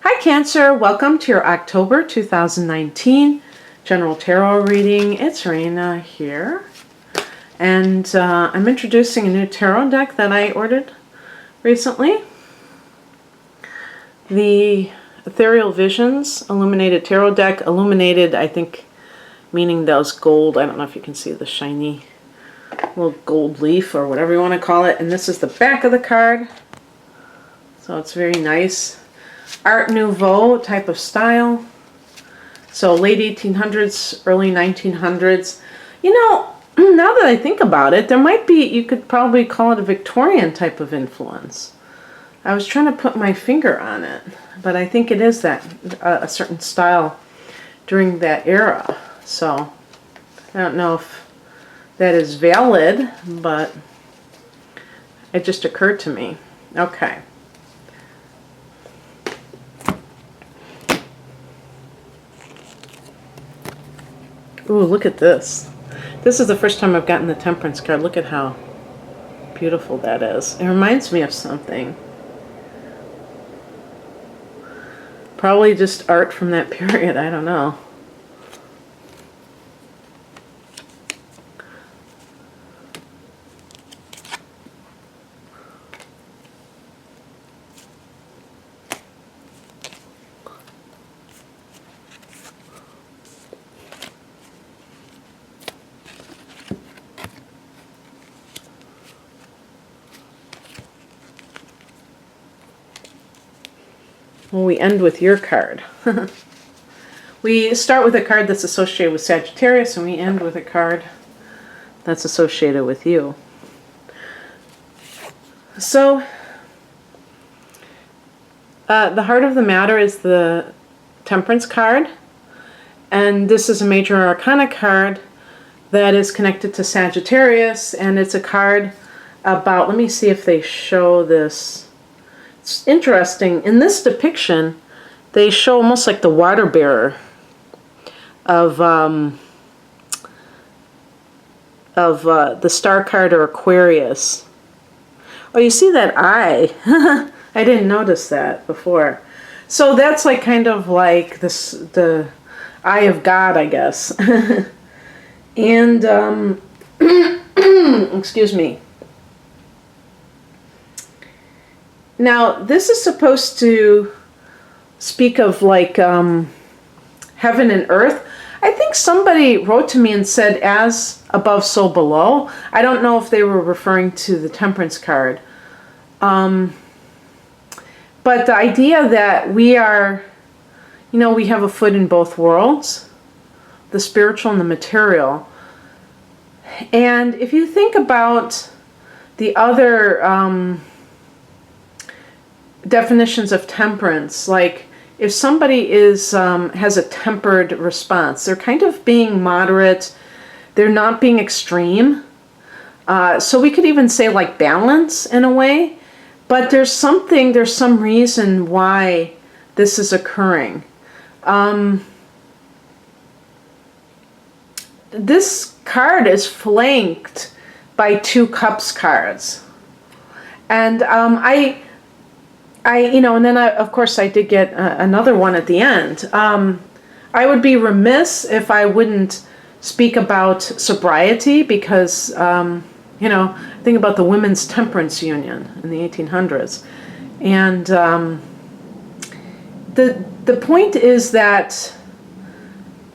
Hi Cancer, welcome to your October 2019 General Tarot reading. It's Raina here, and I'm introducing a new tarot deck that I ordered recently. The Ethereal Visions Illuminated Tarot Deck. Illuminated, I think, meaning those gold. I don't know if you can see the shiny little gold leaf or whatever you want to call it. And this is the back of the card. So it's very nice. Art Nouveau type of style. So late 1800s, early 1900s. You know, now that I think about it, there might be, you could probably call it a Victorian type of influence. I was trying to put my finger on it, but I think it is that, a certain style during that era. So I don't know if that is valid, but it just occurred to me. Okay. Ooh, look at this. This is the first time I've gotten the Temperance card. Look at how beautiful that is. It reminds me of something. Probably just art from that period. I don't know. Well, we end with your card. We start with a card that's associated with Sagittarius, and we end with a card that's associated with you. So, the heart of the matter is the Temperance card, and this is a major arcana card that is connected to Sagittarius, and it's a card about, let me see if they show this. It's interesting. In this depiction, they show almost like the water bearer of the star card or Aquarius. Oh, you see that eye? I didn't notice that before. So that's like kind of like this, the eye of God, I guess. And excuse me. Now, this is supposed to speak of like heaven and earth. I think somebody wrote to me and said, as above, so below. I don't know if they were referring to the Temperance card. But the idea that we are, you know, we have a foot in both worlds, the spiritual and the material. And if you think about the other definitions of temperance, like if somebody is has a tempered response, they're kind of being moderate, they're not being extreme. So we could even say like balance in a way, but there's some reason why this is occurring. This card is flanked by two cups cards, and you know, and then of course I did get another one at the end. I would be remiss if I wouldn't speak about sobriety, because, you know, think about the Women's Temperance Union in the 1800s. And the point is that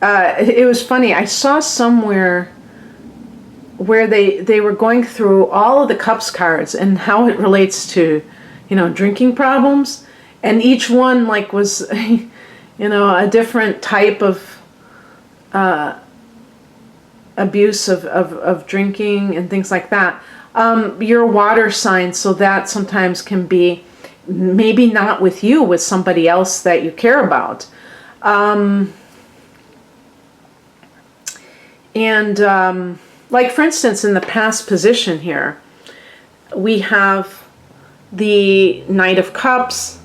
it was funny. I saw somewhere where they were going through all of the cups cards and how it relates to, you know, drinking problems, and each one like was, you know, a different type of abuse of drinking and things like that. You're a water sign, so that sometimes can be maybe not with you, with somebody else that you care about. Like for instance, in the past position here, we have the Knight of Cups,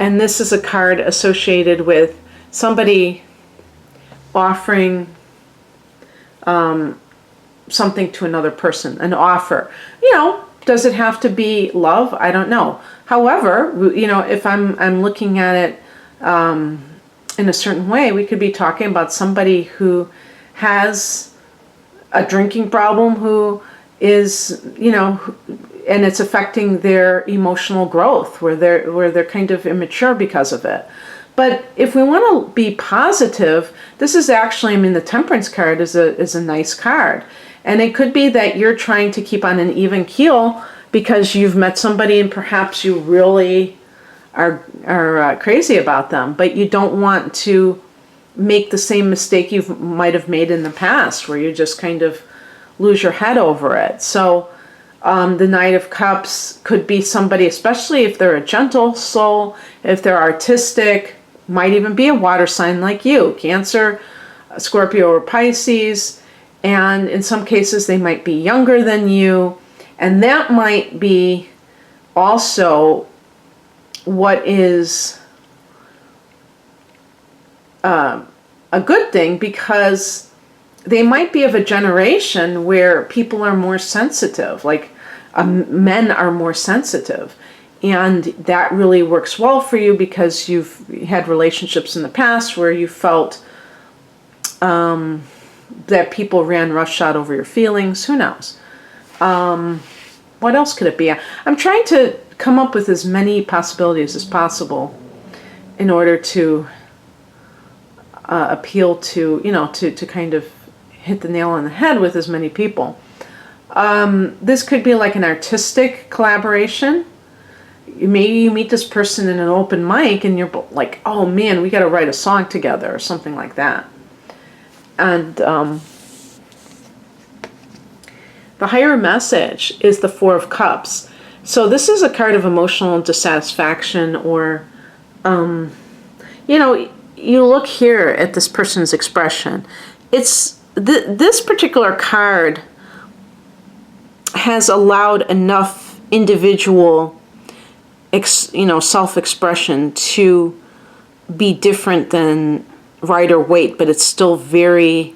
and this is a card associated with somebody offering something to another person, an offer. You know, does it have to be love? I don't know. However, you know, if I'm looking at it in a certain way. We could be talking about somebody who has a drinking problem, who is, and it's affecting their emotional growth, where they're kind of immature because of it. But if we want to be positive, this is actually, the Temperance card is a nice card. And it could be that you're trying to keep on an even keel because you've met somebody and perhaps you really are crazy about them, but you don't want to make the same mistake you might have made in the past, where you just kind of lose your head over it. So the Knight of Cups could be somebody, especially if they're a gentle soul, if they're artistic, might even be a water sign like you, Cancer, Scorpio, or Pisces. And in some cases, they might be younger than you. And that might be also what is a good thing, because they might be of a generation where people are more sensitive, like men are more sensitive. And that really works well for you because you've had relationships in the past where you felt that people ran roughshod over your feelings. Who knows? What else could it be? I'm trying to come up with as many possibilities as possible in order to appeal to, to kind of hit the nail on the head with as many people. This could be like an artistic collaboration. Maybe you meet this person in an open mic and you're like, oh man, we got to write a song together, or something like that. And the higher message is the Four of Cups. So this is a card of emotional dissatisfaction, or, you look here at this person's expression. It's this particular card has allowed enough individual self-expression to be different than Rider-Waite, but it's still very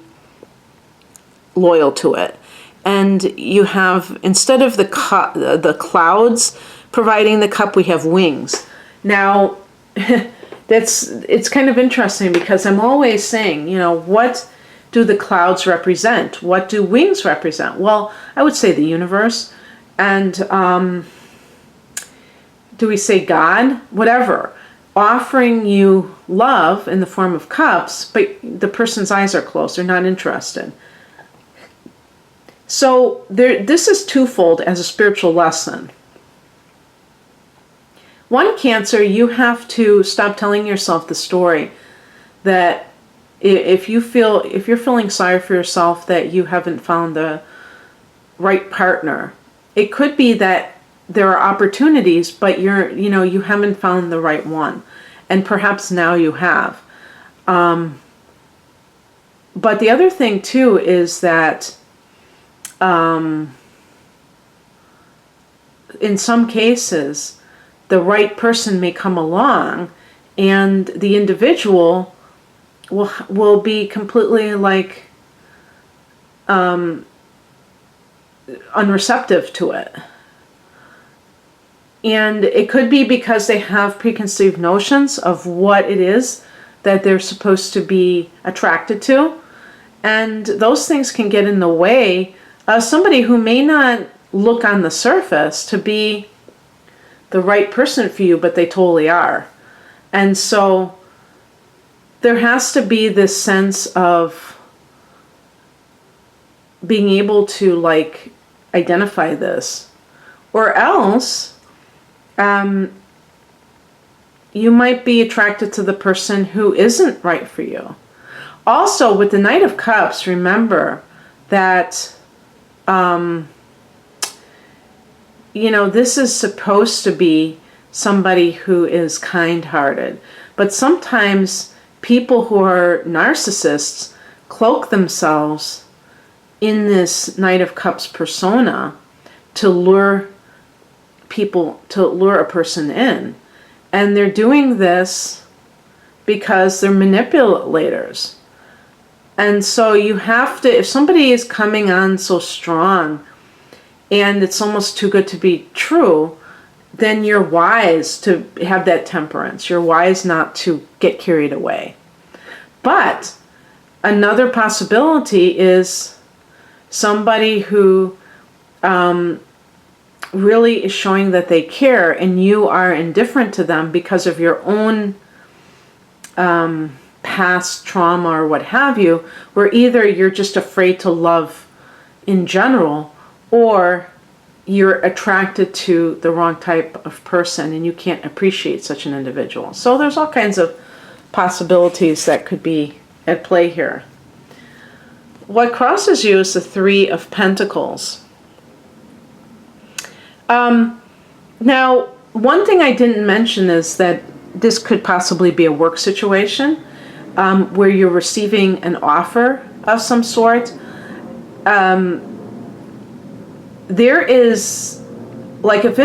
loyal to it. And you have, instead of the clouds providing the cup, we have wings. Now, it's kind of interesting, because I'm always saying, what do the clouds represent? What do wings represent? Well, I would say the universe. And do we say God? Whatever. Offering you love in the form of cups, but the person's eyes are closed. They're not interested. So this is twofold as a spiritual lesson. One, Cancer, you have to stop telling yourself the story that if you're feeling sorry for yourself that you haven't found the right partner, it could be that there are opportunities, but you haven't found the right one, and perhaps now you have. But the other thing too is that in some cases, the right person may come along, and the individual will be completely like unreceptive to it. And it could be because they have preconceived notions of what it is that they're supposed to be attracted to. And those things can get in the way of somebody who may not look on the surface to be the right person for you, but they totally are. And so there has to be this sense of being able to identify this, or else you might be attracted to the person who isn't right for you. Also, with the Knight of Cups, remember that this is supposed to be somebody who is kind-hearted, but sometimes people who are narcissists cloak themselves in this Knight of Cups persona to lure a person in. And they're doing this because they're manipulators. And so you have to, if somebody is coming on so strong and it's almost too good to be true, then you're wise to have that temperance. You're wise not to get carried away. But another possibility is somebody who really is showing that they care, and you are indifferent to them because of your own past trauma or what have you, where either you're just afraid to love in general, or you're attracted to the wrong type of person and you can't appreciate such an individual. So there's all kinds of possibilities that could be at play here. What crosses you is the Three of Pentacles. Now, one thing I didn't mention is that this could possibly be a work situation where you're receiving an offer of some sort. There is, like, if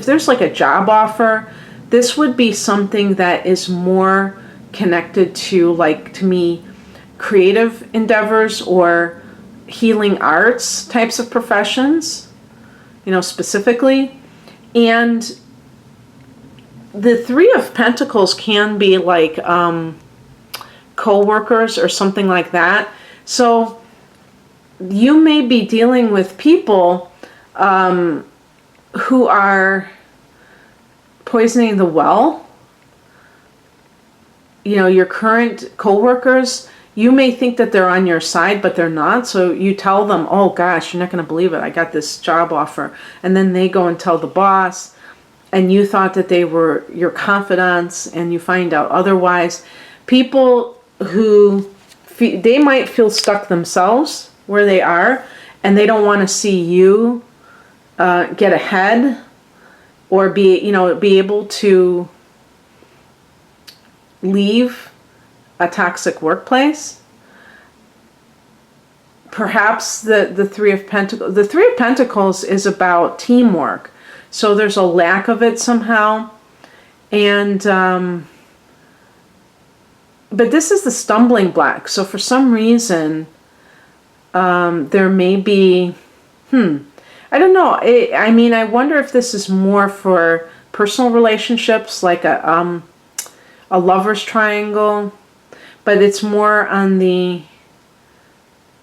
there's like a job offer, this would be something that is more connected to, like, to me, creative endeavors or healing arts types of professions, you know, specifically. And the Three of Pentacles can be like co-workers or something like that. So you may be dealing with people who are poisoning the well. You know, your current co-workers, you may think that they're on your side, but they're not. So you tell them, oh gosh, you're not going to believe it, I got this job offer. And then they go and tell the boss, and you thought that they were your confidants, and you find out otherwise. People who, they might feel stuck themselves where they are, and they don't want to see you get ahead or be able to leave a toxic workplace. Perhaps the Three of Pentacles is about teamwork. So there's a lack of it somehow. And but this is the stumbling block. So for some reason, there may be, I don't know. I mean, I wonder if this is more for personal relationships, like a lover's triangle, but it's more on the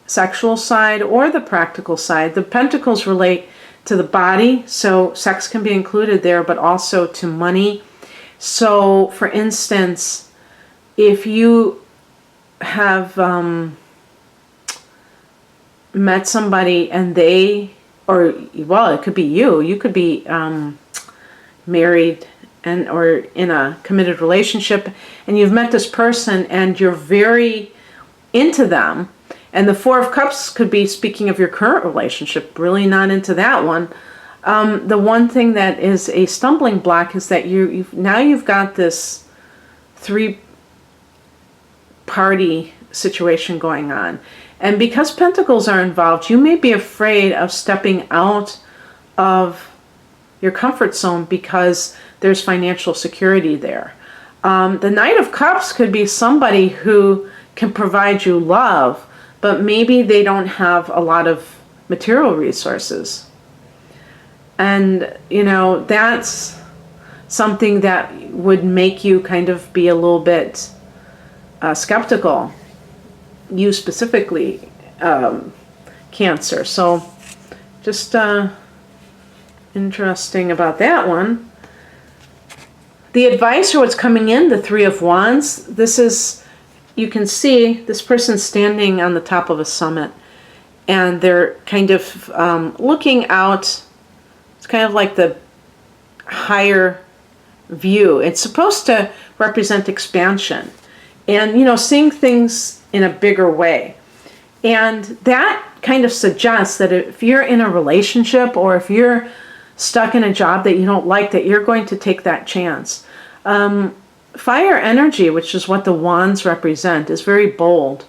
sexual side or the practical side. The pentacles relate to the body, so sex can be included there, but also to money. So, for instance, if you have met somebody and they, or, well, it could be you could be married and or in a committed relationship, and you've met this person and you're very into them. And the Four of Cups could be speaking of your current relationship, really not into that one. The one thing that is a stumbling block is that you've got this three-party situation going on. And because Pentacles are involved, you may be afraid of stepping out of your comfort zone because there's financial security there. The Knight of Cups could be somebody who can provide you love, but maybe they don't have a lot of material resources. And, you know, that's something that would make you kind of be a little bit skeptical. You specifically, Cancer. So just interesting about that one. The advice or what's coming in, the Three of Wands, this is, you can see this person standing on the top of a summit, and they're kind of looking out. It's kind of like the higher view. It's supposed to represent expansion and, you know, seeing things in a bigger way. And that kind of suggests that if you're in a relationship or if you're stuck in a job that you don't like, that you're going to take that chance. Fire energy, which is what the wands represent, is very bold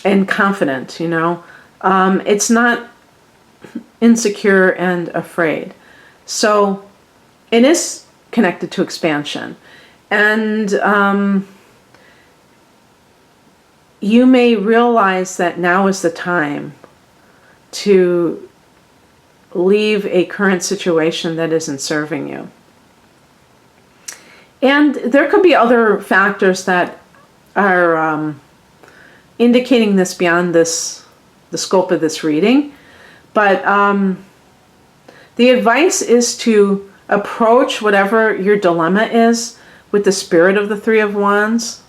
and confident, you know. It's not insecure and afraid. So it is connected to expansion. And you may realize that now is the time to leave a current situation that isn't serving you. And there could be other factors that are indicating this beyond the scope of this reading. But the advice is to approach whatever your dilemma is with the spirit of the Three of Wands,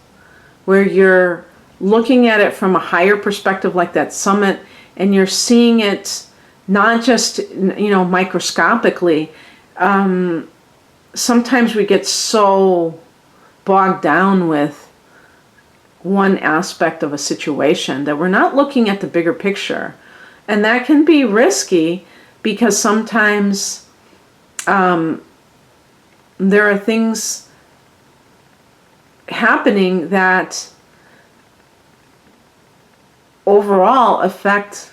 where you're looking at it from a higher perspective, like that summit, and you're seeing it not just, microscopically. Sometimes we get so bogged down with one aspect of a situation that we're not looking at the bigger picture. And that can be risky because sometimes there are things happening that overall affect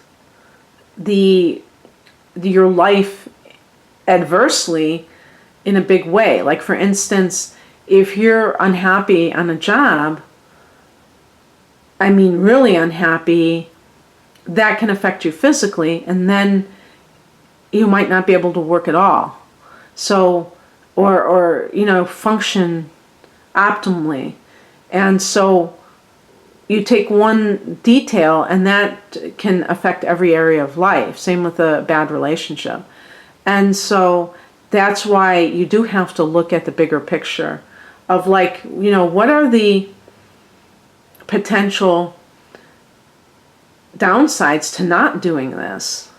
your life adversely in a big way. Like, for instance, if you're unhappy on a job, really unhappy, that can affect you physically, and then you might not be able to work at all. So, or function optimally. And so you take one detail and that can affect every area of life. Same with a bad relationship. And so that's why you do have to look at the bigger picture of, like, what are the potential downsides to not doing this,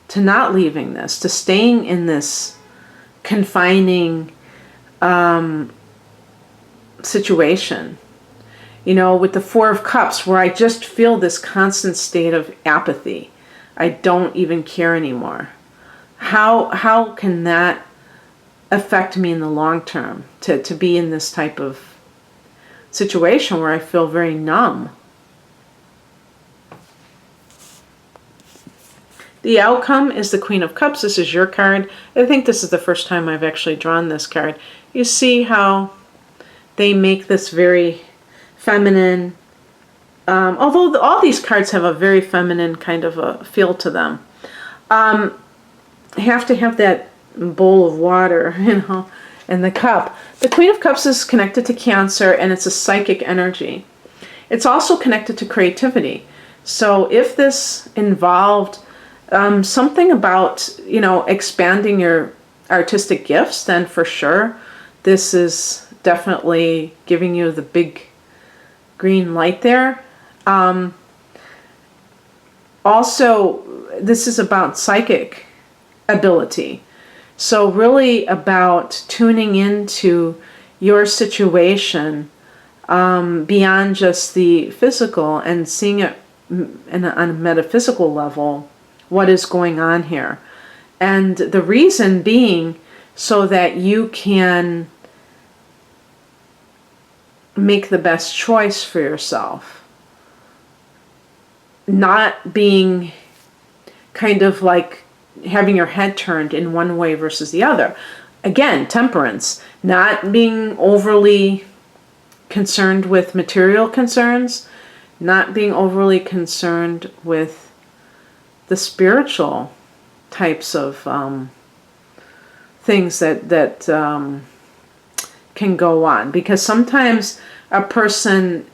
to not leaving this, to staying in this confining situation. With the Four of Cups, where I just feel this constant state of apathy. I don't even care anymore. How can that affect me in the long term, to be in this type of situation where I feel very numb? The outcome is the Queen of Cups. This is your card. I think this is the first time I've actually drawn this card. You see how they make this very feminine, although all these cards have a very feminine kind of a feel to them. Have to have that bowl of water, and the cup. The Queen of Cups is connected to Cancer, and it's a psychic energy. It's also connected to creativity. So if this involved something about, expanding your artistic gifts, then for sure this is definitely giving you the big green light there. Also, this is about psychic ability. So really about tuning into your situation beyond just the physical and seeing it on a metaphysical level, what is going on here. And the reason being so that you can make the best choice for yourself. Not being kind of like having your head turned in one way versus the other. Again, temperance. Not being overly concerned with material concerns. Not being overly concerned with the spiritual types of things that can go on. Because sometimes a person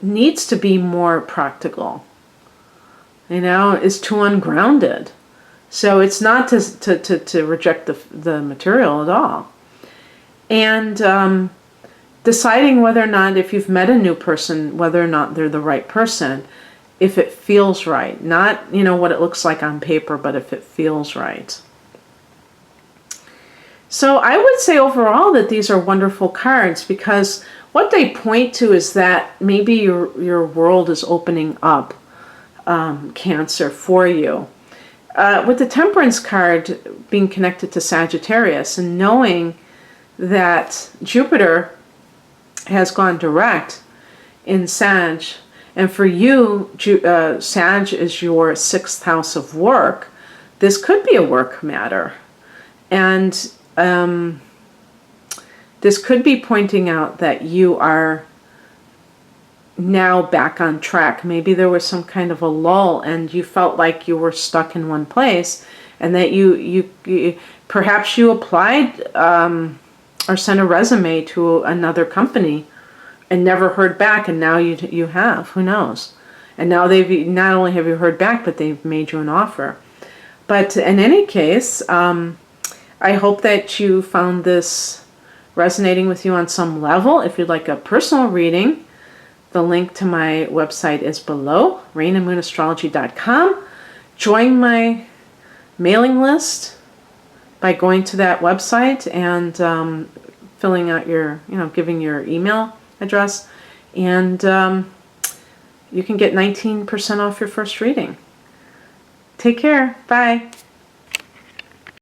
needs to be more practical, is too ungrounded. So it's not to reject the material at all. And deciding whether or not, if you've met a new person, whether or not they're the right person, if it feels right. Not, what it looks like on paper, but if it feels right. So I would say overall that these are wonderful cards, because what they point to is that maybe your world is opening up, Cancer, for you. With the Temperance card being connected to Sagittarius, and knowing that Jupiter has gone direct in Sag, and for you, Sag is your 6th house of work. This could be a work matter. And this could be pointing out that you are now back on track. Maybe there was some kind of a lull and you felt like you were stuck in one place, and that you perhaps you applied or sent a resume to another company and never heard back, and now you have. Who knows? And now they've not only have you heard back, but they've made you an offer. But in any case, I hope that you found this resonating with you on some level. If you'd like a personal reading, the link to my website is below, rainandmoonastrology.com. Join my mailing list by going to that website and filling out your, giving your email address, and you can get 19% off your first reading. Take care. Bye.